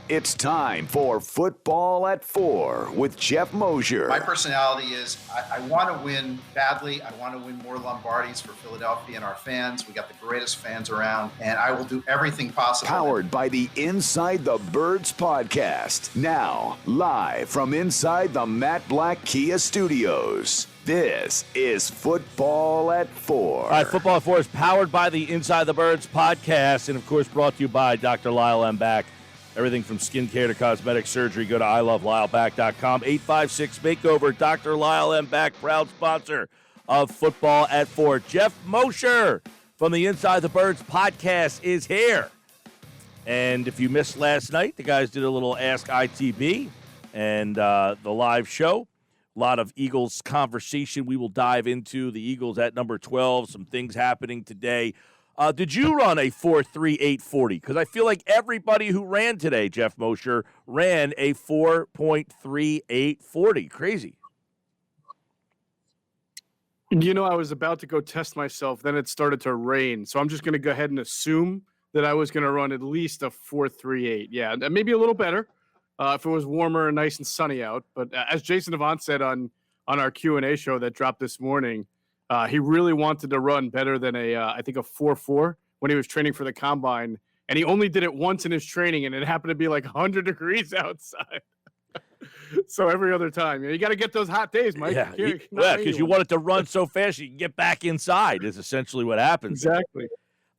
It's time for Football at 4 with Geoff Mosher. My personality is I want to win badly. I want to win more Lombardis for Philadelphia and our fans. We got the greatest fans around, and I will do everything possible. Powered by the Inside the Birds podcast. Now, live from inside the Matt Black Kia Studios. This is Football at 4. All right, Football at 4 is powered by the Inside the Birds podcast, and of course brought to you by Dr. Lyle M. Back. Everything from skincare to cosmetic surgery. Go to ilovelylback.com. 856 Makeover. Dr. Lyle M. Back, proud sponsor of Football at 4. Geoff Mosher from the Inside the Birds podcast is here. And if you missed last night, the guys did a little Ask ITB and the live show. A lot of Eagles conversation. We will dive into the Eagles at number 12, some things happening today. Did you run a 4.3840? Because I feel like everybody who ran today, Geoff Mosher, ran a 4.3840. Crazy. You know, I was about to go test myself. Then it started to rain. So I'm just going to go ahead and assume that I was going to run at least a 4.38. Yeah, maybe a little better if it was warmer and nice and sunny out. But as Jason Avant said on our Q&A show that dropped this morning, he really wanted to run better than I think a 4.4 when he was training for the combine. And he only did it once in his training, and it happened to be like 100 degrees outside. So every other time, you got to get those hot days, Mike. Yeah, because you want it to run so fast you can get back inside is essentially what happens. Exactly.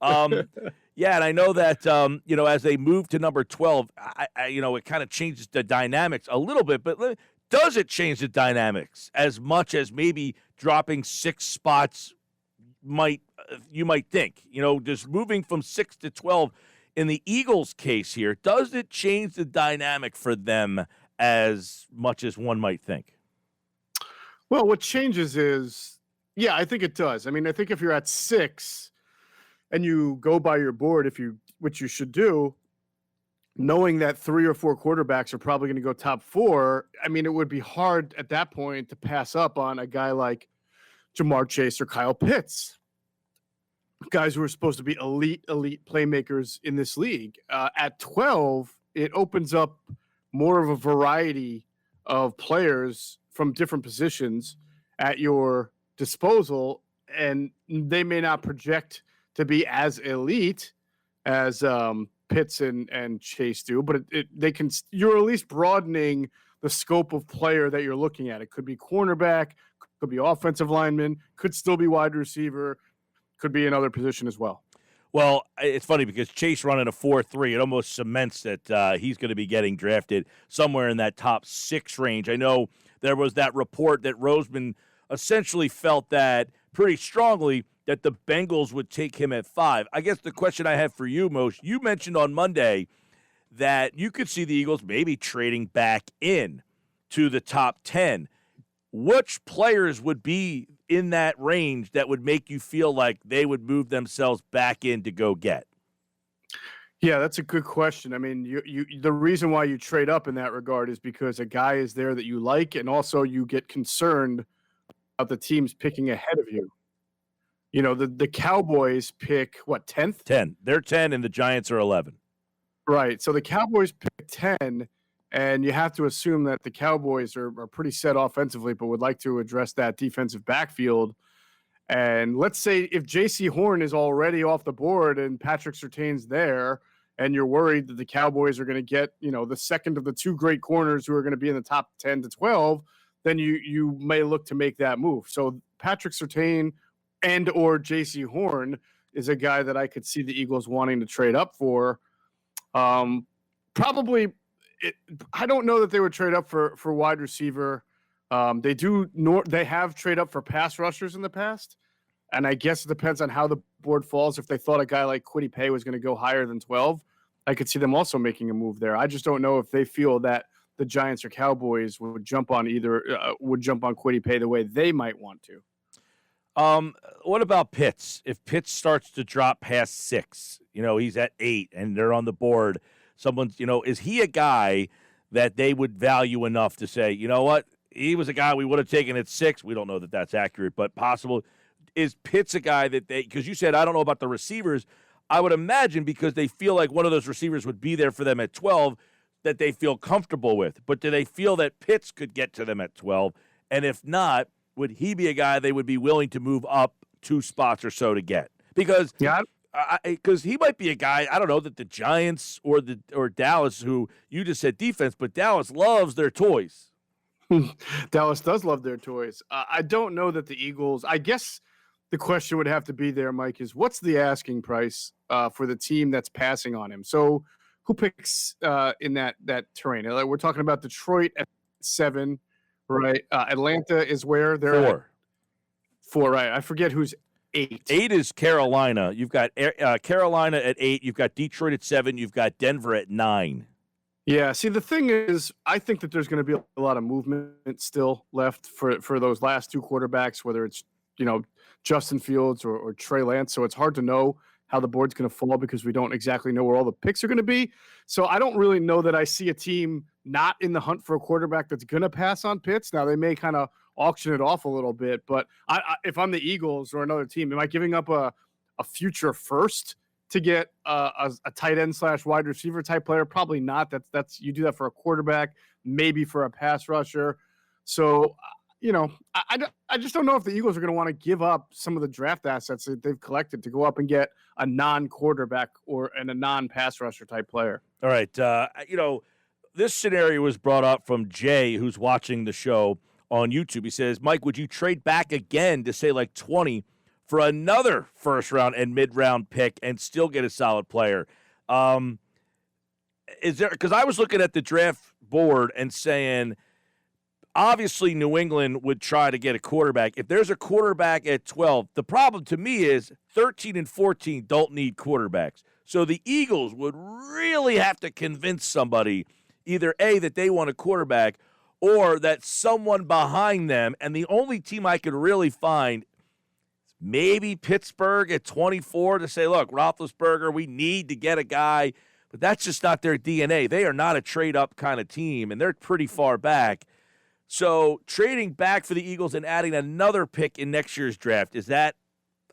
Yeah, and I know that, as they move to number 12, it kind of changes the dynamics a little bit, but does it change the dynamics as much as maybe dropping 6 spots you might think? Just moving from 6 to 12 in the Eagles' case here, does it change the dynamic for them as much as one might think? Well, what changes is, yeah, I think it does. I mean, I think if you're at 6 and you go by your board, which you should do, knowing that 3 or 4 quarterbacks are probably going to go top 4, I mean, it would be hard at that point to pass up on a guy like Jamar Chase or Kyle Pitts, guys who are supposed to be elite playmakers in this league. At 12, it opens up more of a variety of players from different positions at your disposal, and they may not project to be as elite as Pitts and Chase do, but you're at least broadening the scope of player that you're looking at. It could be cornerback, could be offensive lineman, could still be wide receiver, could be another position as well. Well, it's funny because Chase running a 4.3, it almost cements that he's going to be getting drafted somewhere in that top 6 range. I know there was that report that Roseman essentially felt that pretty strongly that the Bengals would take him at 5. I guess the question I have for you, Moshe, you mentioned on Monday that you could see the Eagles maybe trading back in to the top 10. Which players would be in that range that would make you feel like they would move themselves back in to go get? Yeah, that's a good question. I mean, the reason why you trade up in that regard is because a guy is there that you like, and also you get concerned about the teams picking ahead of you. The Cowboys pick, 10th? 10. They're 10, and the Giants are 11. Right. So the Cowboys pick 10, and you have to assume that the Cowboys are pretty set offensively, but would like to address that defensive backfield. And let's say if J.C. Horn is already off the board and Patrick Surtain's there, and you're worried that the Cowboys are going to get, the second of the 2 great corners who are going to be in the top 10 to 12, then you may look to make that move. So Patrick Surtain and or J.C. Horn is a guy that I could see the Eagles wanting to trade up for. Probably, I don't know that they would trade up for wide receiver. They have trade up for pass rushers in the past, and I guess it depends on how the board falls. If they thought a guy like Kwity Paye was going to go higher than 12, I could see them also making a move there. I just don't know if they feel that the Giants or Cowboys would jump on Kwity Paye the way they might want to. What about Pitts? If Pitts starts to drop past 6, he's at 8 and they're on the board, is he a guy that they would value enough to say, you know what, he was a guy we would have taken at 6. We don't know that that's accurate, but possible. Is Pitts a guy that because you said, I don't know about the receivers, I would imagine because they feel like one of those receivers would be there for them at 12, that they feel comfortable with, but do they feel that Pitts could get to them at 12? And if not, would he be a guy they would be willing to move up 2 spots or so to get? Because he might be a guy, I don't know, that the Giants or Dallas, who you just said defense, but Dallas loves their toys. Dallas does love their toys. I don't know that the Eagles, I guess the question would have to be there, Mike, is what's the asking price for the team that's passing on him? So who picks in that terrain? We're talking about Detroit at 7, right? Atlanta is where they're 4. At 4, right? I forget who's 8. 8 is Carolina. You've got Carolina at 8. You've got Detroit at 7. You've got Denver at 9. Yeah. See, the thing is, I think that there's going to be a lot of movement still left for those last 2 quarterbacks, whether it's, Justin Fields or Trey Lance. So it's hard to know how the board's going to fall because we don't exactly know where all the picks are going to be. So I don't really know that I see a team not in the hunt for a quarterback that's going to pass on Pitts. Now, they may kind of auction it off a little bit, but if I'm the Eagles or another team, am I giving up a future first to get a tight end / wide receiver type player? Probably not. That's you do that for a quarterback, maybe for a pass rusher. So, I just don't know if the Eagles are going to want to give up some of the draft assets that they've collected to go up and get a non-quarterback and a non-pass rusher type player. All right. This scenario was brought up from Jay, who's watching the show on YouTube. He says, Mike, would you trade back again to say like 20 for another first round and mid-round pick and still get a solid player? Is there, because I was looking at the draft board and saying, obviously New England would try to get a quarterback. If there's a quarterback at 12, the problem to me is 13 and 14 don't need quarterbacks. So the Eagles would really have to convince somebody either A, that they want a quarterback, or that someone behind them, and the only team I could really find is maybe Pittsburgh at 24 to say, look, Roethlisberger, we need to get a guy, but that's just not their DNA. They are not a trade-up kind of team, and they're pretty far back. So trading back for the Eagles and adding another pick in next year's draft, is that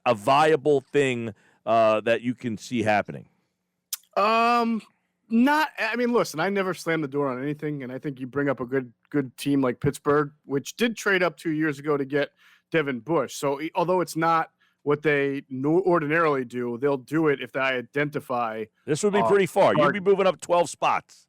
a viable thing that you can see happening? Listen, I never slammed the door on anything, and I think you bring up a good team like Pittsburgh, which did trade up 2 years ago to get Devin Bush. So although it's not what they ordinarily do, they'll do it if they identify. This would be pretty far. You'd be moving up 12 spots.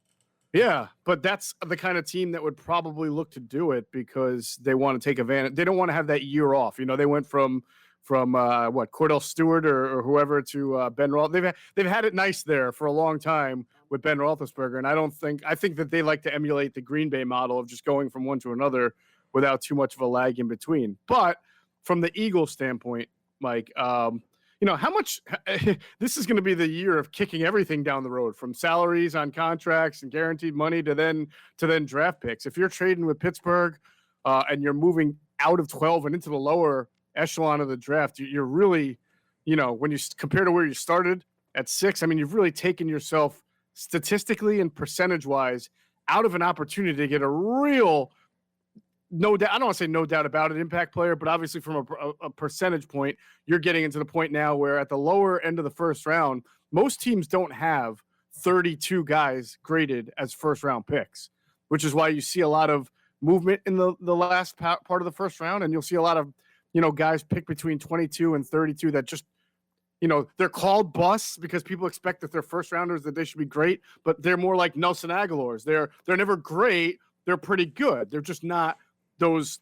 Yeah, but that's the kind of team that would probably look to do it because they want to take advantage. They don't want to have that year off. They went from Cordell Stewart or whoever to Ben Roethlisberger. They've had it nice there for a long time with Ben Roethlisberger, and I think that they like to emulate the Green Bay model of just going from one to another without too much of a lag in between. But from the Eagles standpoint, Mike, how much this is going to be the year of kicking everything down the road, from salaries on contracts and guaranteed money to then draft picks. If you're trading with Pittsburgh and you're moving out of 12 and into the lower echelon of the draft, you're really, when you compare to where you started at 6, you've really taken yourself statistically and percentage wise out of an opportunity to get a real, no doubt, I don't want to say no doubt about it, impact player, but obviously from a percentage point, you're getting into the point now where at the lower end of the first round, most teams don't have 32 guys graded as first round picks, which is why you see a lot of movement in the last part of the first round. And you'll see a lot of, guys pick between 22 and 32 that just, they're called busts because people expect that they're first rounders, that they should be great, but they're more like Nelson Aguilar's. They're never great. They're pretty good. They're just not those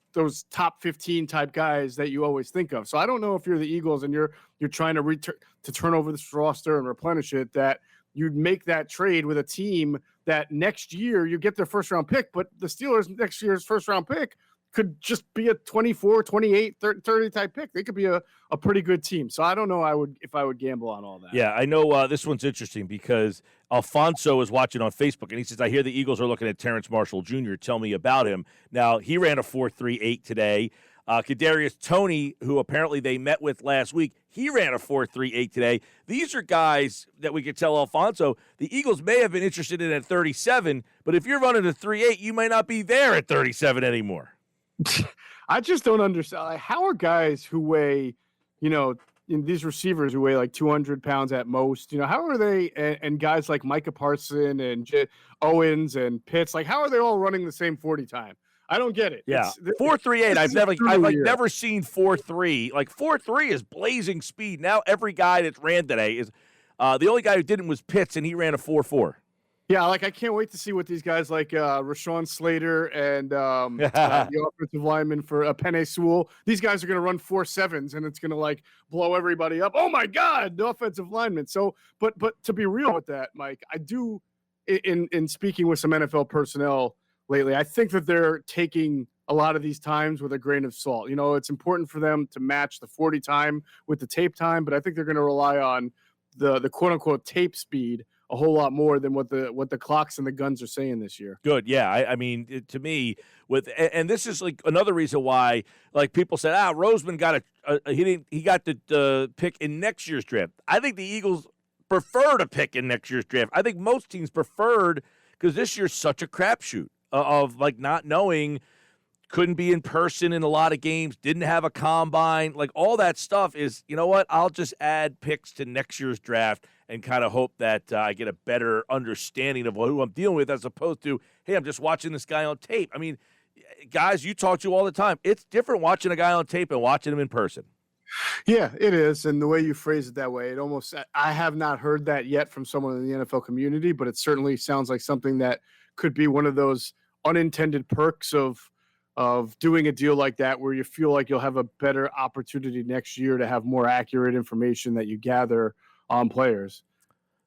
top 15 type guys that you always think of. So I don't know if you're the Eagles and you're trying to turn over this roster and replenish it, that you'd make that trade with a team that next year you get their first round pick, but the Steelers next year's first round pick could just be a 24, 28, 30 type pick. They could be a pretty good team. So I don't know if I would gamble on all that. Yeah, I know this one's interesting because Alfonso is watching on Facebook, and he says, I hear the Eagles are looking at Terrence Marshall Jr. Tell me about him. Now, he ran a 4.38 today. Kadarius Toney, who apparently they met with last week, he ran a 4.38 today. These are guys that we could tell Alfonso the Eagles may have been interested in at 37, but if you're running a 3.8, you may not be there at 37 anymore. I just don't understand. How are guys who weigh, these receivers who weigh like 200 pounds at most, how are they, and guys like Micah Parson and Owens and Pitts, like how are they all running the same 40 time? I don't get it. Yeah, 4.38. I've never seen 4.3. Like 4.3 is blazing speed. Now every guy that's ran today is the only guy who didn't was Pitts, and he ran a 4.4. Yeah, like I can't wait to see what these guys like Rashawn Slater and the offensive lineman for Penei Sewell. These guys are going to run 4.7s, and it's going to like blow everybody up. Oh my God, the offensive lineman. So, but to be real with that, Mike, I do in speaking with some NFL personnel lately, I think that they're taking a lot of these times with a grain of salt. It's important for them to match the 40 time with the tape time, but I think they're going to rely on the quote unquote tape speed a whole lot more than what the clocks and the guns are saying this year. Good. Yeah. I mean, to me, and this is like another reason why, like people said, Roseman got he got the pick in next year's draft. I think the Eagles prefer to pick in next year's draft. I think most teams preferred, because this year's such a crapshoot of like not knowing, couldn't be in person in a lot of games, didn't have a combine, like all that stuff is, you know what, I'll just add picks to next year's draft and kind of hope that I get a better understanding of who I'm dealing with, as opposed to, hey, I'm just watching this guy on tape. I mean, guys, you talk to all the time. It's different watching a guy on tape and watching him in person. Yeah, it is. And the way you phrase it that way, I have not heard that yet from someone in the NFL community, but it certainly sounds like something that could be one of those unintended perks of doing a deal like that, where you feel like you'll have a better opportunity next year to have more accurate information that you gather on players.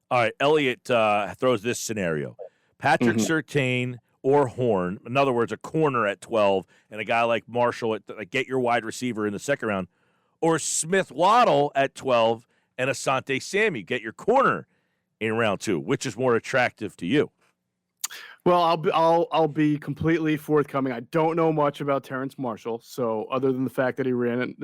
All right, Elliot throws this scenario. Patrick Surtain or Horn, in other words, a corner at 12, and a guy like Marshall get your wide receiver in the second round, or Smith Waddle at 12 and Asante Samuel, get your corner in round 2. Which is more attractive to you? Well, I'll be completely forthcoming. I don't know much about Terrence Marshall, so other than the fact that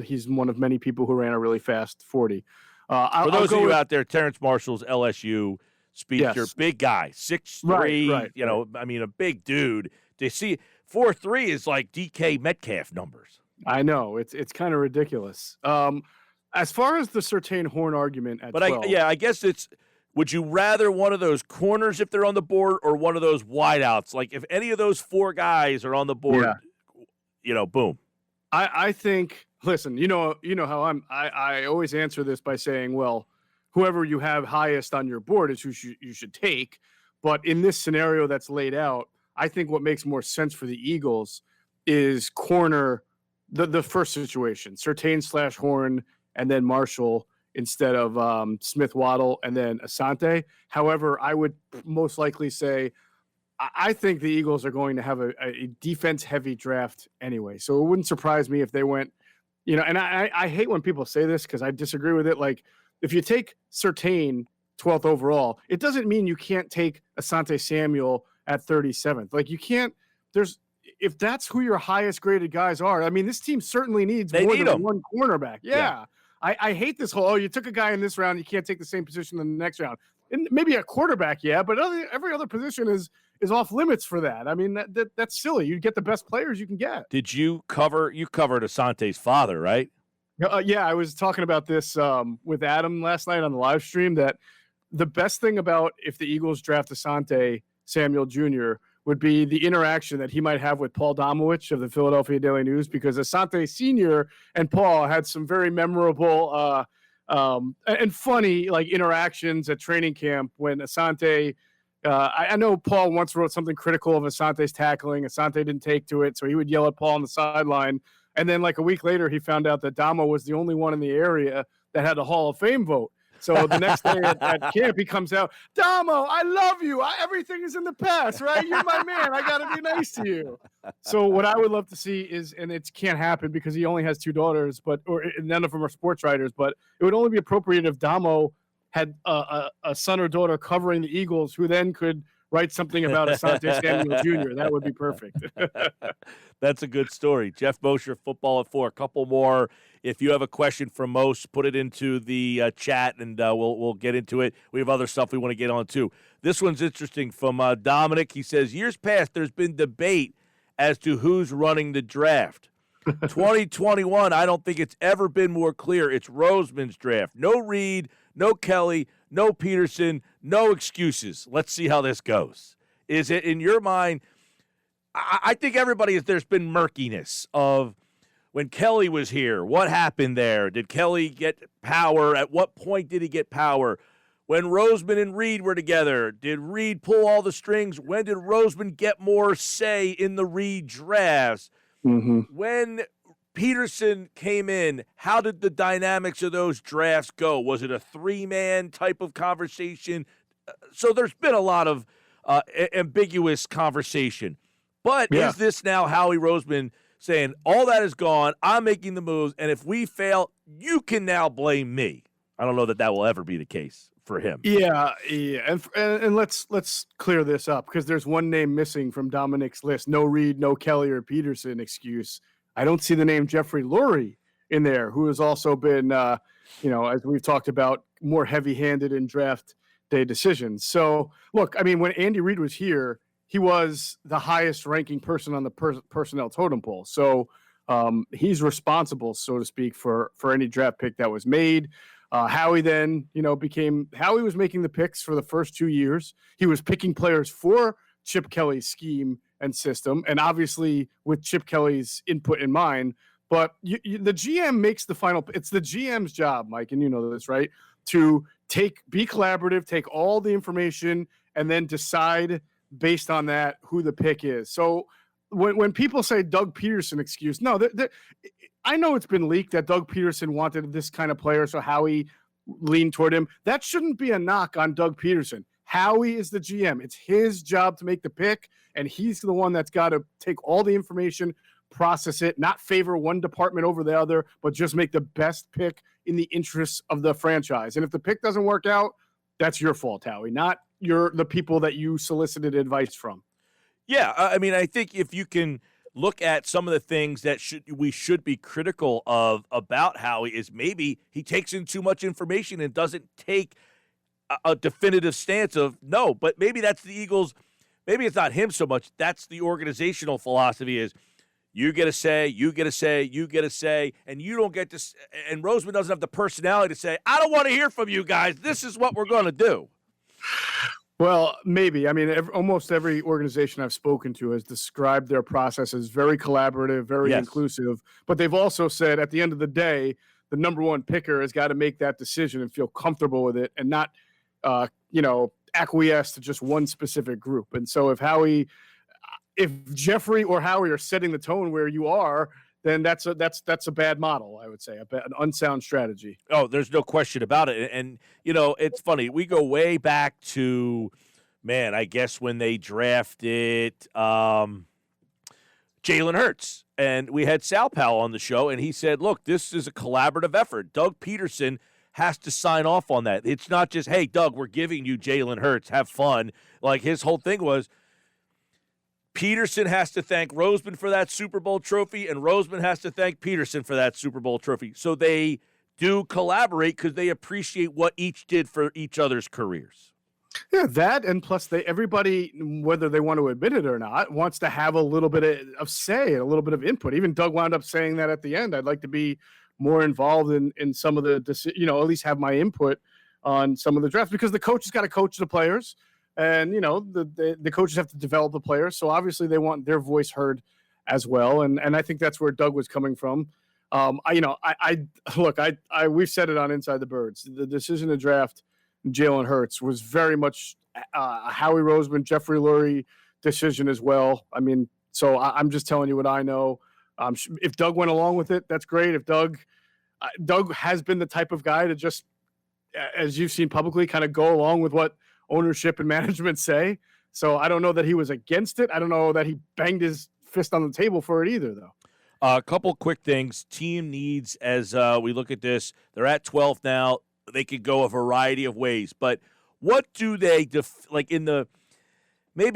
he's one of many people who ran a really fast 40. For those of you out there, Terrence Marshall's LSU speedster, yes. Big guy, 6'3", right. I mean, a big dude. They see 4.3 is like DK Metcalf numbers. I know, it's kind of ridiculous. As far as the Surtain Horn argument at 12. I guess it's, would you rather one of those corners if they're on the board, or one of those wideouts? Like if any of those 4 guys are on the board, boom. I think, listen, you know how I always answer this by saying, well, whoever you have highest on your board is who you should take. But in this scenario that's laid out, I think what makes more sense for the Eagles is corner the first situation, Surtain / Horn, and then Marshall, instead of Smith Waddle and then Asante. However, I would most likely say I think the Eagles are going to have a defense-heavy draft anyway. So it wouldn't surprise me if they went, and I hate when people say this because I disagree with it. Like, if you take Surtain 12th overall, it doesn't mean you can't take Asante Samuel at 37th. Like, you can't – if that's who your highest-graded guys are, I mean, this team certainly needs more than one cornerback. Yeah. I hate this whole, you took a guy in this round, you can't take the same position in the next round. And maybe a quarterback, but every other position is off limits for that. I mean, that's silly. You get the best players you can get. Did you covered Asante's father, right? Yeah, I was talking about this with Adam last night on the live stream, that the best thing about if the Eagles draft Asante Samuel Jr. would be the interaction that he might have with Paul Domowitch of the Philadelphia Daily News, because Asante Sr. and Paul had some very memorable and funny interactions at training camp when Asante I know Paul once wrote something critical of Asante's tackling. Asante didn't take to it, so he would yell at Paul on the sideline. And then a week later, he found out that Damo was the only one in the area that had a Hall of Fame vote. So the next day at camp, he comes out, Damo, I love you. Everything is in the past, right? You're my man. I got to be nice to you. So what I would love to see is, and it can't happen because he only has 2 daughters, or none of them are sports writers, but it would only be appropriate if Damo had a son or daughter covering the Eagles who then could write something about Asante Samuel Jr. That would be perfect. That's a good story. Geoff Mosher, Football at 4. A couple more. If you have a question for Mos, put it into the chat, and we'll get into it. We have other stuff we want to get on, too. This one's interesting from Dominic. He says, years past, there's been debate as to who's running the draft. 2021, I don't think it's ever been more clear. It's Roseman's draft. No Reed, no Kelly, no Peterson, no excuses. Let's see how this goes. Is it, in your mind, I think there's been murkiness of when Kelly was here, what happened there? Did Kelly get power? At what point did he get power? When Roseman and Reed were together, did Reed pull all the strings? When did Roseman get more say in the Reed drafts? Mm-hmm. When Peterson came in, how did the dynamics of those drafts go? Was it a three-man type of conversation? So there's been a lot of ambiguous conversation. But is this now Howie Roseman saying, all that is gone, I'm making the moves, and if we fail, you can now blame me? I don't know that will ever be the case for him. Yeah. And let's clear this up, because there's one name missing from Dominic's list. No Reed, no Kelly or Peterson excuse. I don't see the name Jeffrey Lurie in there, who has also been, as we've talked about, more heavy-handed in draft day decisions. So, look, I mean, when Andy Reid was here, he was the highest-ranking person on the personnel totem pole. So he's responsible, so to speak, for any draft pick that was made. Howie then, Howie was making the picks for the first 2 years. He was picking players for Chip Kelly's scheme and system, and obviously with Chip Kelly's input in mind. But the GM makes the final. It's the GM's job, Mike, and you know this, right? To be collaborative, take all the information, and then decide based on that who the pick is. So when people say Doug Peterson excuse, no, I know it's been leaked that Doug Peterson wanted this kind of player, so Howie leaned toward him. That shouldn't be a knock on Doug Peterson. Howie is the GM. It's his job to make the pick, and he's the one that's got to take all the information, process it, not favor one department over the other, but just make the best pick in the interests of the franchise. And if the pick doesn't work out, that's your fault, Howie, not the people that you solicited advice from. Yeah, I mean, I think if you can look at some of the things that we should be critical of about Howie is maybe he takes in too much information and doesn't take a definitive stance of no, but maybe that's the Eagles. Maybe it's not him so much. That's the organizational philosophy is you get a say, you get a say, you get a say, and you don't get to – and Roseman doesn't have the personality to say, I don't want to hear from you guys. This is what we're going to do. Well, maybe. I mean, almost every organization I've spoken to has described their process as very collaborative, very inclusive. But they've also said at the end of the day, the number one picker has got to make that decision and feel comfortable with it and not, acquiesce to just one specific group. And so if Jeffrey or Howie are setting the tone where you are, then that's a bad model, I would say, an unsound strategy. Oh, there's no question about it. And, it's funny. We go way back to, I guess when they drafted Jalen Hurts. And we had Sal Powell on the show, and he said, look, this is a collaborative effort. Doug Peterson has to sign off on that. It's not just, hey, Doug, we're giving you Jalen Hurts. Have fun. Like, his whole thing was, Peterson has to thank Roseman for that Super Bowl trophy, and Roseman has to thank Peterson for that Super Bowl trophy. So they do collaborate because they appreciate what each did for each other's careers. Yeah, that, and plus everybody, whether they want to admit it or not, wants to have a little bit of say and a little bit of input. Even Doug wound up saying that at the end. I'd like to be more involved in some of the, at least have my input on some of the drafts, because the coach has got to coach the players. And, the coaches have to develop the players. So obviously they want their voice heard as well. And I think that's where Doug was coming from. We've said it on Inside the Birds. The decision to draft Jalen Hurts was very much a Howie Roseman, Jeffrey Lurie decision as well. I mean, so I'm just telling you what I know. If Doug went along with it, that's great. If Doug has been the type of guy to just, as you've seen publicly, kind of go along with what ownership and management say. So I don't know that he was against it. I don't know that he banged his fist on the table for it either, though. A couple quick things. Team needs, as we look at this, they're at 12 now. They could go a variety of ways. But what do they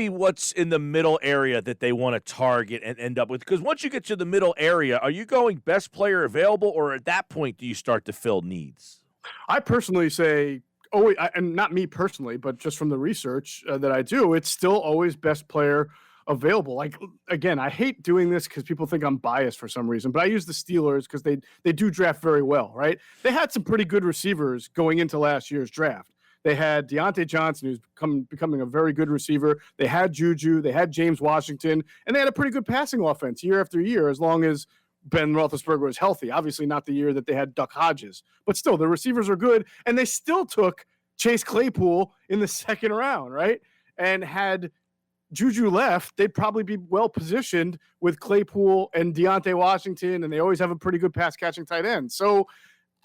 what's in the middle area that they want to target and end up with? Because once you get to the middle area, are you going best player available, or at that point do you start to fill needs? I personally say, and not me personally, but just from the research that I do, it's still always best player available. Like, again, I hate doing this because people think I'm biased for some reason, but I use the Steelers because they do draft very well, right? They had some pretty good receivers going into last year's draft. They had Deontay Johnson, who's becoming a very good receiver. They had Juju. They had James Washington. And they had a pretty good passing offense year after year as long as Ben Roethlisberger was healthy. Obviously not the year that they had Duck Hodges. But still, the receivers are good. And they still took Chase Claypool in the second round, right? And had Juju left, they'd probably be well positioned with Claypool and Deontay Washington, and they always have a pretty good pass-catching tight end. So,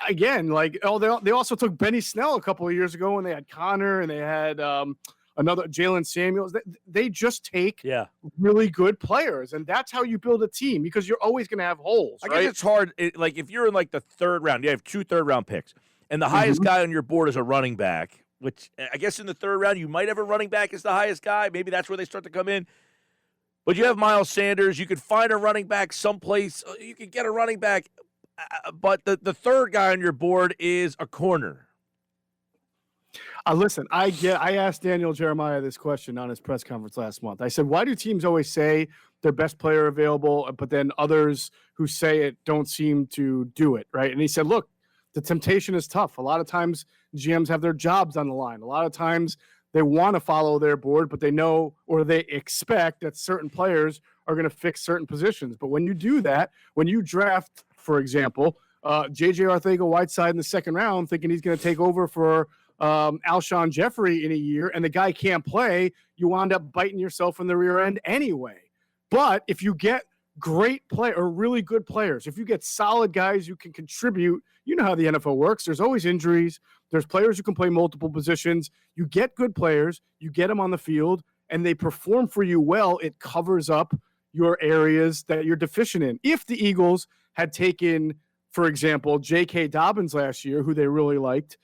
again, like, they also took Benny Snell a couple of years ago when they had Connor and they had another Jalen Samuels. They just take really good players, and that's how you build a team because you're always going to have holes. I guess it's hard. Like if you're in like the third round, you have 2 third-round picks, and the highest guy on your board is a running back, which I guess in the third round you might have a running back as the highest guy. Maybe that's where they start to come in. But you have Miles Sanders. You could find a running back someplace. You could get a running back. But the third guy on your board is a corner. Listen, I asked Daniel Jeremiah this question on his press conference last month. I said, why do teams always say their best player available, but then others who say it don't seem to do it, right? And he said, look, the temptation is tough. A lot of times GMs have their jobs on the line. A lot of times they want to follow their board, but they know or they expect that certain players are going to fix certain positions. But when you do that, when you draft, for example, J.J. Arcega-Whiteside in the second round, thinking he's going to take over for Alshon Jeffrey in a year, and the guy can't play, you wind up biting yourself in the rear end anyway. But if you get great play or really good players, if you get solid guys who can contribute, you know how the NFL works. There's always injuries. There's players who can play multiple positions. You get good players, you get them on the field, and they perform for you well. It covers up your areas that you're deficient in. If the Eagles had taken, for example, J.K. Dobbins last year, who they really liked,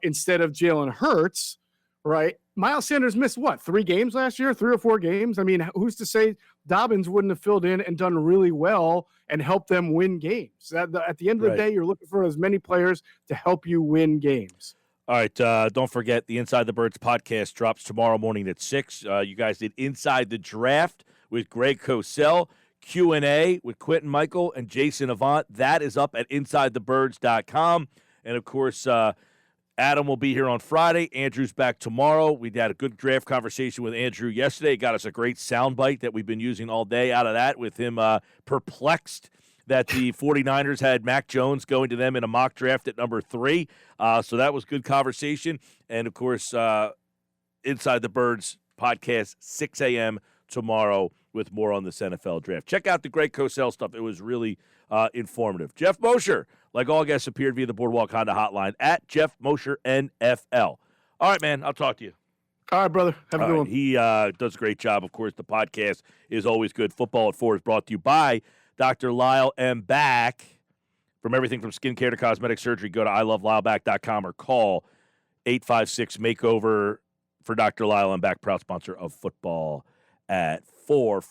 instead of Jalen Hurts, right? Miles Sanders missed, 3 games last year? 3 or 4 games? I mean, who's to say Dobbins wouldn't have filled in and done really well and helped them win games? At the end of the day, you're looking for as many players to help you win games. All right, don't forget the Inside the Birds podcast drops tomorrow morning at 6. You guys did Inside the Draft with Greg Cosell, Q&A with Quentin Michael and Jason Avant. That is up at InsideTheBirds.com. And, of course, Adam will be here on Friday. Andrew's back tomorrow. We had a good draft conversation with Andrew yesterday. Got us a great soundbite that we've been using all day out of that with him perplexed that the 49ers had Mac Jones going to them in a mock draft at number 3. So that was good conversation. And, of course, Inside the Birds podcast, 6 a.m. tomorrow with more on this NFL draft. Check out the Greg Cosell stuff. It was really informative. Geoff Mosher, like all guests, appeared via the Boardwalk Honda hotline at Geoff Mosher NFL. All right, man. I'll talk to you. All right, brother. Have a good one. He does a great job. Of course, the podcast is always good. Football at 4 is brought to you by Dr. Lyle M. Back. From everything from skincare to cosmetic surgery, go to iloveLyleBack.com or call 856-MAKEOVER for Dr. Lyle M. Back, proud sponsor of Football at 4.